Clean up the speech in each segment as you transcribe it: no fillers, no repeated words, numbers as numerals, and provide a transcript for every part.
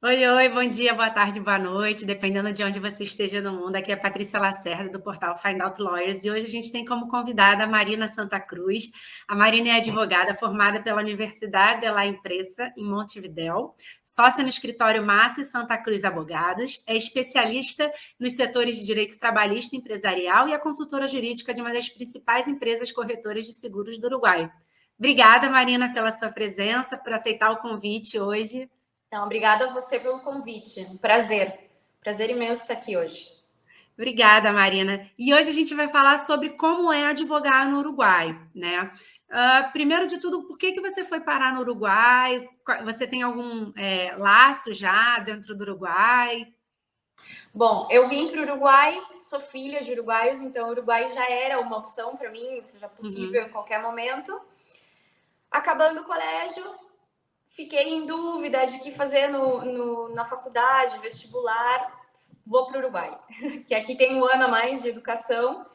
Oi, oi, bom dia, boa tarde, boa noite, dependendo de onde você esteja no mundo. Aqui é a Patrícia Lacerda, do portal Find Out Lawyers, e hoje a gente tem como convidada a Marina Santa Cruz. A Marina é advogada formada pela Universidade de La Impresa, em Montevidéu, sócia no escritório Massi Santa Cruz Advogados, é especialista nos setores de direito trabalhista e empresarial e é consultora jurídica de uma das principais empresas corretoras de seguros do Uruguai. Obrigada, Marina, pela sua presença, por aceitar o convite hoje. Então, obrigada a você pelo convite. Um prazer. Prazer imenso estar aqui hoje. Obrigada, Marina. E hoje a gente vai falar sobre como é advogar no Uruguai, né? Primeiro de tudo, por que você foi parar no Uruguai? Você tem algum laço já dentro do Uruguai? Bom, eu vim para o Uruguai, sou filha de uruguaios, então o Uruguai já era uma opção para mim, seja possível em qualquer momento. Acabando o colégio, fiquei em dúvida de que fazer na faculdade, vestibular. Vou para o Uruguai, que aqui tem um ano a mais de educação.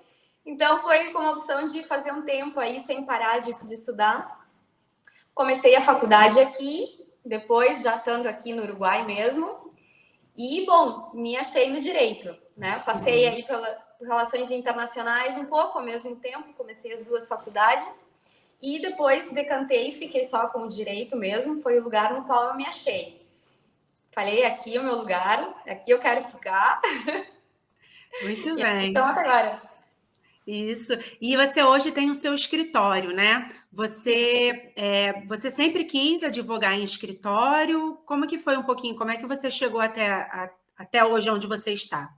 Então foi com a opção de fazer um tempo aí sem parar de estudar. Comecei a faculdade aqui, depois já estando aqui no Uruguai mesmo. E, bom, me achei no direito, né? Passei aí por relações internacionais um pouco ao mesmo tempo, comecei as duas faculdades. E depois decantei, fiquei só com o direito mesmo, foi o lugar no qual eu me achei. Falei, aqui é o meu lugar, aqui eu quero ficar. Muito E aqui estão bem. até agora. Isso. E você hoje tem o seu escritório, né? Você sempre quis advogar em escritório? Como que foi um pouquinho? Como é que você chegou até hoje onde você está?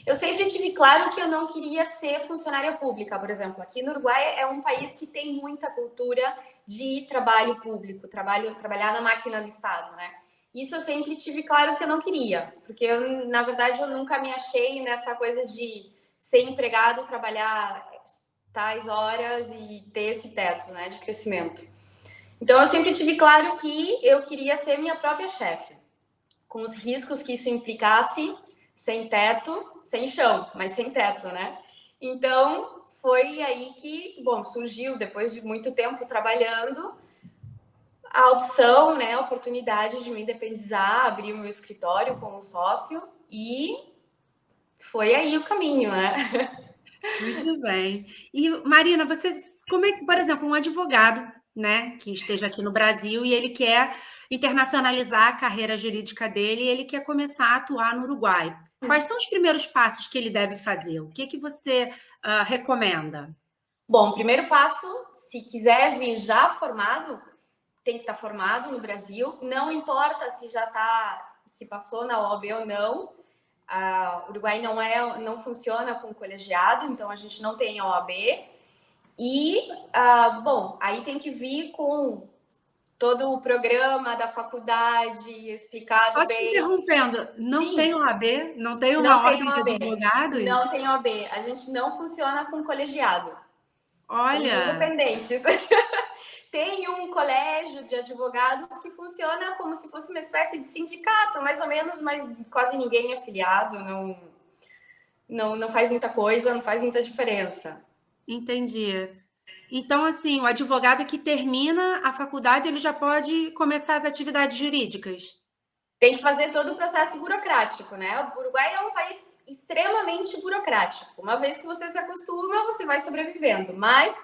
Eu sempre tive claro que eu não queria ser funcionária pública, por exemplo. Aqui no Uruguai é um país que tem muita cultura de trabalho público, trabalhar na máquina do Estado, né? Isso eu sempre tive claro que eu não queria, porque eu, na verdade, eu nunca me achei nessa coisa de ser empregado, trabalhar tais horas e ter esse teto, né, de crescimento. Então eu sempre tive claro que eu queria ser minha própria chefe, com os riscos que isso implicasse, sem teto, sem chão, mas sem teto, né? Então, foi aí que, bom, surgiu, depois de muito tempo trabalhando, a opção, né, a oportunidade de me independizar, abrir o meu escritório com um sócio e foi aí o caminho, né? Muito bem. E, Marina, como é que, por exemplo, um advogado, né, que esteja aqui no Brasil e ele quer internacionalizar a carreira jurídica dele e ele quer começar a atuar no Uruguai. Quais são os primeiros passos que ele deve fazer? O que você recomenda? Bom, primeiro passo, se quiser vir já formado, tem que estar formado no Brasil, não importa se já está, se passou na OAB ou não. O Uruguai não funciona com colegiado, então a gente não tem OAB. E, bom, aí tem que vir com todo o programa da faculdade explicado Só te bem. interrompendo, não tem Sim, OAB? Não tem não uma tem ordem de OAB. Não advogados? tem OAB. A gente não funciona com colegiado. Somos Olha, independentes. Tem um colégio de advogados que funciona como se fosse uma espécie de sindicato, mais ou menos, mas quase ninguém é afiliado, não faz muita coisa, não faz muita diferença. entendi. Então, assim, o advogado que termina a faculdade, ele já pode começar as atividades jurídicas. Tem que fazer todo o processo burocrático, né? O Uruguai é um país extremamente burocrático. Uma vez que você se acostuma, você vai sobrevivendo. Mas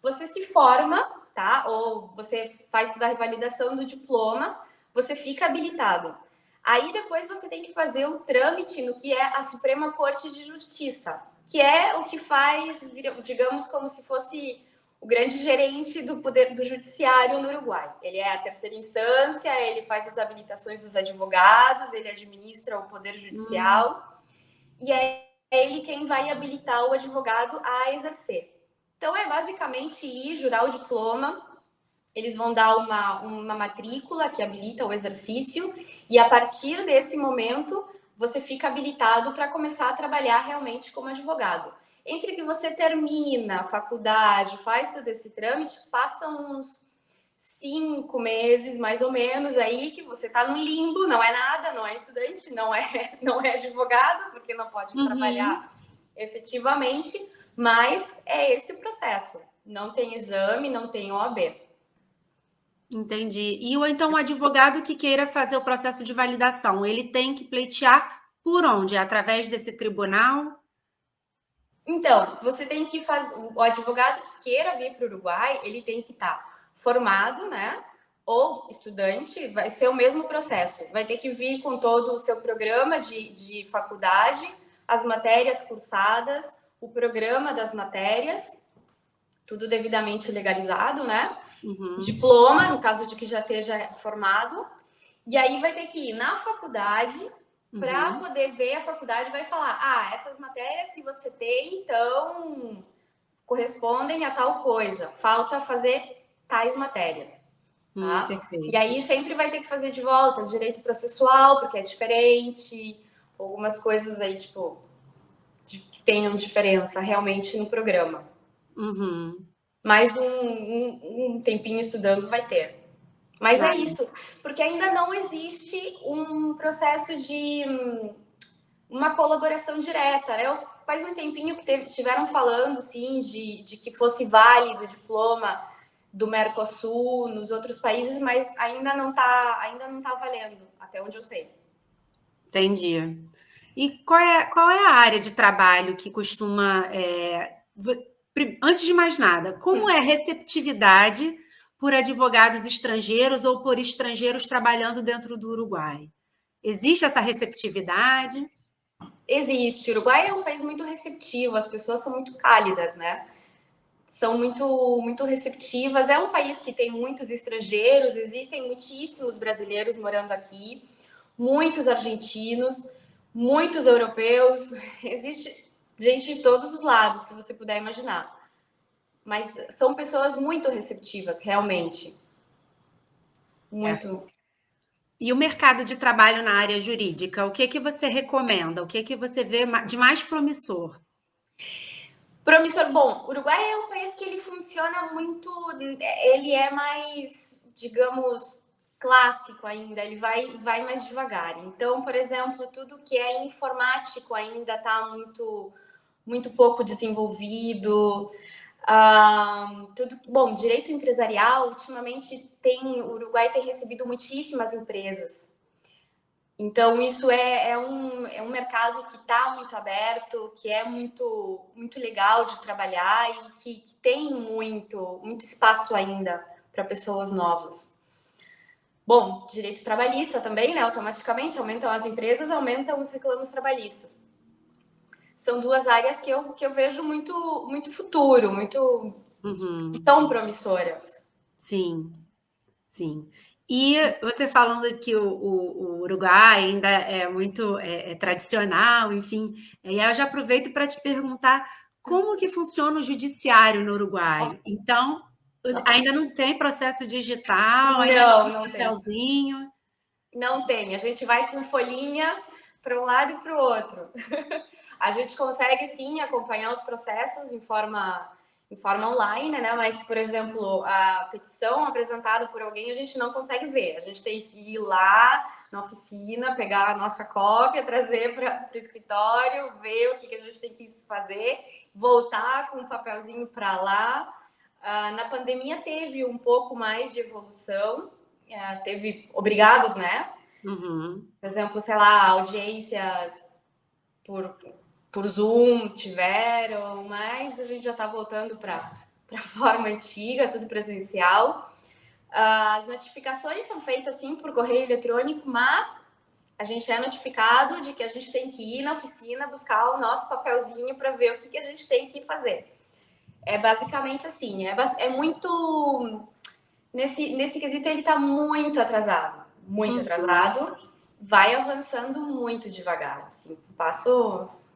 você se forma, tá? Ou você faz toda a revalidação do diploma, você fica habilitado. Aí depois você tem que fazer o trâmite no que é a Suprema Corte de Justiça, que é o que faz, digamos, como se fosse o grande gerente do poder do judiciário no Uruguai. Ele é a terceira instância, ele faz as habilitações dos advogados, ele administra o poder Hum, judicial e é ele quem vai habilitar o advogado a exercer. Então é basicamente ir jurar o diploma, eles vão dar uma matrícula que habilita o exercício e a partir desse momento você fica habilitado para começar a trabalhar realmente como advogado. Entre que você termina a faculdade, faz todo esse trâmite, passam uns 5 meses, mais ou menos, aí que você está no limbo, não é nada, não é estudante, não é advogado, porque não pode uhum. trabalhar efetivamente, mas é esse o processo. Não tem exame, não tem OAB. Entendi. E ou então o advogado que queira fazer o processo de validação, ele tem que pleitear por onde? Através desse tribunal? Então, você tem que fazer. O advogado que queira vir para o Uruguai, ele tem que estar formado, né? Ou estudante, vai ser o mesmo processo. Vai ter que vir com todo o seu programa de faculdade, as matérias cursadas, o programa das matérias, tudo devidamente legalizado, né? Uhum. Diploma, no caso de que já esteja formado. E aí vai ter que ir na faculdade para poder ver, a faculdade vai falar: ah, essas matérias que você tem, então correspondem a tal coisa. Falta fazer tais matérias. Tá? E Perfeito. aí sempre vai ter que fazer de volta direito processual, porque é diferente, algumas coisas aí, tipo, que tenham diferença realmente no programa. Uhum. Mais um tempinho estudando vai ter. Mas é isso, porque ainda não existe um processo de uma colaboração direta, né? Faz um tempinho que estiveram falando, sim, de que fosse válido o diploma do Mercosul nos outros países, mas ainda não tá valendo, até onde eu sei. Entendi. E qual é a área de trabalho que costuma. Antes de mais nada, como é a receptividade por advogados estrangeiros ou por estrangeiros trabalhando dentro do Uruguai? Existe essa receptividade? Existe. O Uruguai é um país muito receptivo, as pessoas são muito cálidas, né? São muito receptivas. É um país que tem muitos estrangeiros, existem muitíssimos brasileiros morando aqui, muitos argentinos, muitos europeus. Existe gente de todos os lados que você puder imaginar. Mas são pessoas muito receptivas, realmente. É. Muito. E o mercado de trabalho na área jurídica, o que que você recomenda? O que que você vê de mais promissor? Promissor. Bom, o Uruguai é um país que ele funciona muito, ele é mais, digamos, clássico ainda, ele vai mais devagar. Então, por exemplo, tudo que é informático ainda está muito pouco desenvolvido. Bom, direito empresarial, ultimamente o Uruguai tem recebido muitíssimas empresas. Então, isso é um mercado que está muito aberto, que é muito legal de trabalhar e que tem muito espaço ainda para pessoas novas. Bom, direito trabalhista também, né? Automaticamente aumentam as empresas, aumentam os reclamos trabalhistas. São duas áreas que eu vejo muito futuro, tão promissoras. Sim, sim. E você falando que o Uruguai ainda é muito tradicional, enfim, e aí eu já aproveito para te perguntar como que funciona o judiciário no Uruguai. Então, ainda não tem processo digital, ainda Não, tem não tem. papelzinho. Não tem. A gente vai com folhinha para um lado e para o outro. A gente consegue sim acompanhar os processos em forma online, né? Mas, por exemplo, a petição apresentada por alguém a gente não consegue ver. A gente tem que ir lá na oficina, pegar a nossa cópia, trazer para o escritório, ver o que a gente tem que fazer, voltar com o papelzinho para lá. Na pandemia teve um pouco mais de evolução, teve obrigados, né? Uhum. Por exemplo, sei lá, audiências por, por Zoom tiveram, mas a gente já está voltando para a forma antiga, tudo presencial. As notificações são feitas sim por correio eletrônico, mas a gente é notificado de que a gente tem que ir na oficina buscar o nosso papelzinho para ver o que a gente tem que fazer. É basicamente assim, é muito. Nesse quesito, ele está muito atrasado. Muito atrasado. Vai avançando muito devagar, assim, passos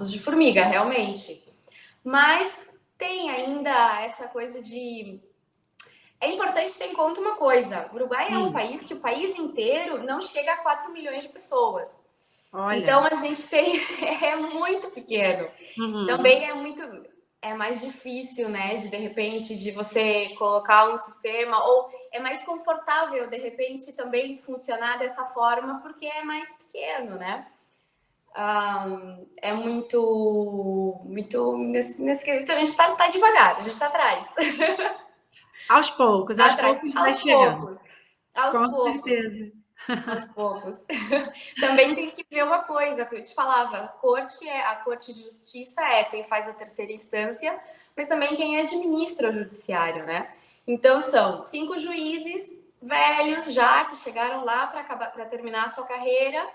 de formiga, realmente. Mas tem ainda essa coisa de. É importante ter em conta uma coisa: o Uruguai é um país que o país inteiro não chega a 4 milhões de pessoas. Olha. Então a gente tem. É muito pequeno. Também é mais difícil, né, de repente, de você colocar um sistema, ou é mais confortável, de repente, também funcionar dessa forma, porque é mais pequeno, né? É muito, nesse quesito a gente tá devagar, a gente tá atrás. Aos poucos vai Aos chegando. poucos, aos Com poucos. certeza. Aos poucos. Também tem que ver uma coisa que eu te falava, a corte de justiça é quem faz a terceira instância, mas também quem administra o judiciário, né? Então são 5 juízes velhos já que chegaram lá para terminar a sua carreira,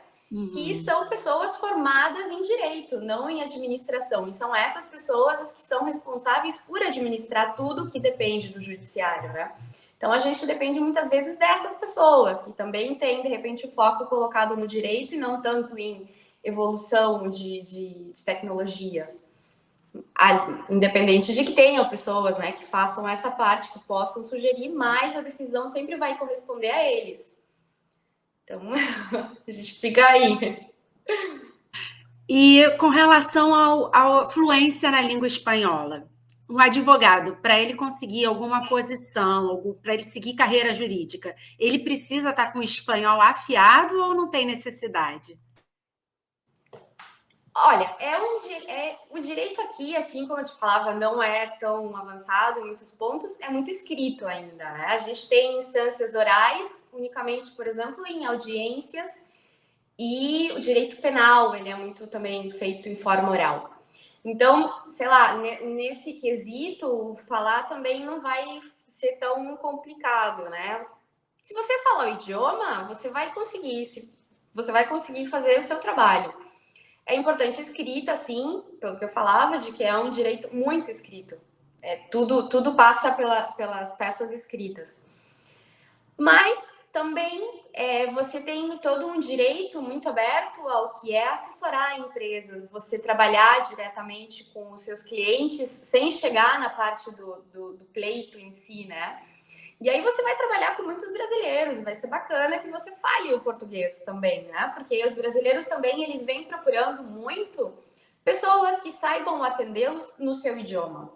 que são pessoas formadas em direito, não em administração. E são essas pessoas as que são responsáveis por administrar tudo que depende do judiciário, né? Então, a gente depende muitas vezes dessas pessoas, que também têm, de repente, o foco colocado no direito e não tanto em evolução de tecnologia. Independente de que tenham pessoas, né, que façam essa parte, que possam sugerir, mas a decisão sempre vai corresponder a eles. Então, a gente fica aí. E com relação à fluência na língua espanhola, um advogado, para ele conseguir alguma posição, para ele seguir carreira jurídica, ele precisa estar com o espanhol afiado ou não tem necessidade? Olha, o direito aqui, assim como eu te falava, não é tão avançado em muitos pontos, é muito escrito ainda, né? A gente tem instâncias orais, unicamente, por exemplo, em audiências, e o direito penal, ele é muito também feito em forma oral. Então, sei lá, nesse quesito, falar também não vai ser tão complicado, né? Se você falar o idioma, você vai conseguir fazer o seu trabalho. É importante a escrita, sim, pelo que eu falava, de que é um direito muito escrito. Tudo passa pelas peças escritas. Mas também você tem todo um direito muito aberto ao que é assessorar empresas, você trabalhar diretamente com os seus clientes sem chegar na parte do pleito em si, né? E aí você vai trabalhar com muitos brasileiros, vai ser bacana que você fale o português também, né? Porque os brasileiros também, eles vêm procurando muito pessoas que saibam atendê-los no seu idioma.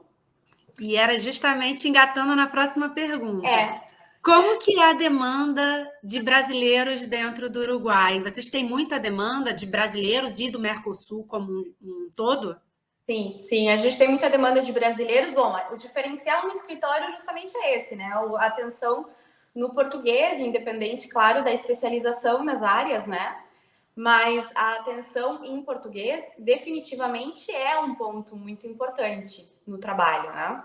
E era justamente engatando na próxima pergunta. É. Como que é a demanda de brasileiros dentro do Uruguai? Vocês têm muita demanda de brasileiros e do Mercosul como um todo? Sim, a gente tem muita demanda de brasileiros. Bom, o diferencial no escritório justamente é esse, né? A atenção no português, independente, claro, da especialização nas áreas, né? Mas a atenção em português definitivamente é um ponto muito importante no trabalho, né?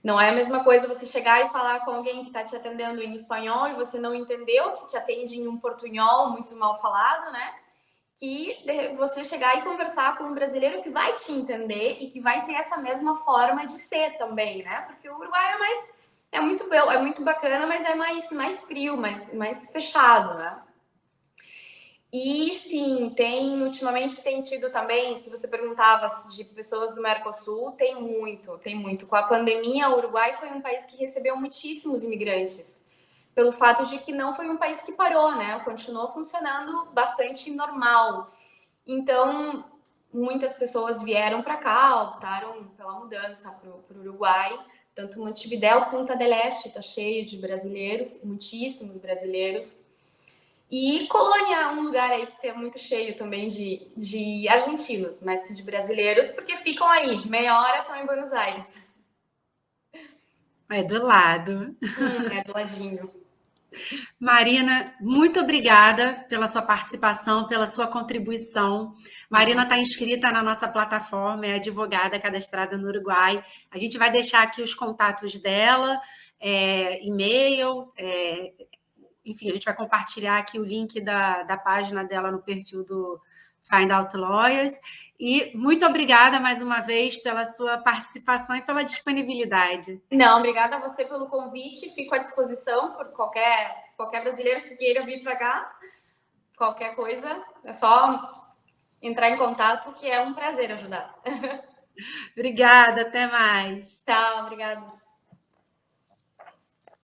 Não é a mesma coisa você chegar e falar com alguém que está te atendendo em espanhol e você não entendeu, que te atende em um portunhol muito mal falado, né? Que você chegar e conversar com um brasileiro que vai te entender e que vai ter essa mesma forma de ser também, né? Porque o Uruguai é muito bacana, mas é mais frio, mais fechado, né? E sim, ultimamente tem tido também, que você perguntava de pessoas do Mercosul, tem muito. Com a pandemia, o Uruguai foi um país que recebeu muitíssimos imigrantes, pelo fato de que não foi um país que parou, né? Continuou funcionando bastante normal. Então, muitas pessoas vieram para cá, optaram pela mudança para o Uruguai. Tanto Montevidéu, Punta del Este está cheio de brasileiros, muitíssimos brasileiros. E Colônia é um lugar aí que tem muito cheio também de argentinos, mais que de brasileiros, porque ficam aí, meia hora estão em Buenos Aires. É do lado. É do ladinho. Marina, muito obrigada pela sua participação, pela sua contribuição. Marina está inscrita na nossa plataforma, é advogada cadastrada no Uruguai. A gente vai deixar aqui os contatos dela, e-mail, enfim, a gente vai compartilhar aqui o link da página dela no perfil do Find Out Lawyers. E muito obrigada mais uma vez pela sua participação e pela disponibilidade. Não, obrigada a você pelo convite. Fico à disposição por qualquer brasileiro que queira vir para cá. Qualquer coisa, é só entrar em contato, que é um prazer ajudar. Obrigada, até mais. Tchau, obrigada.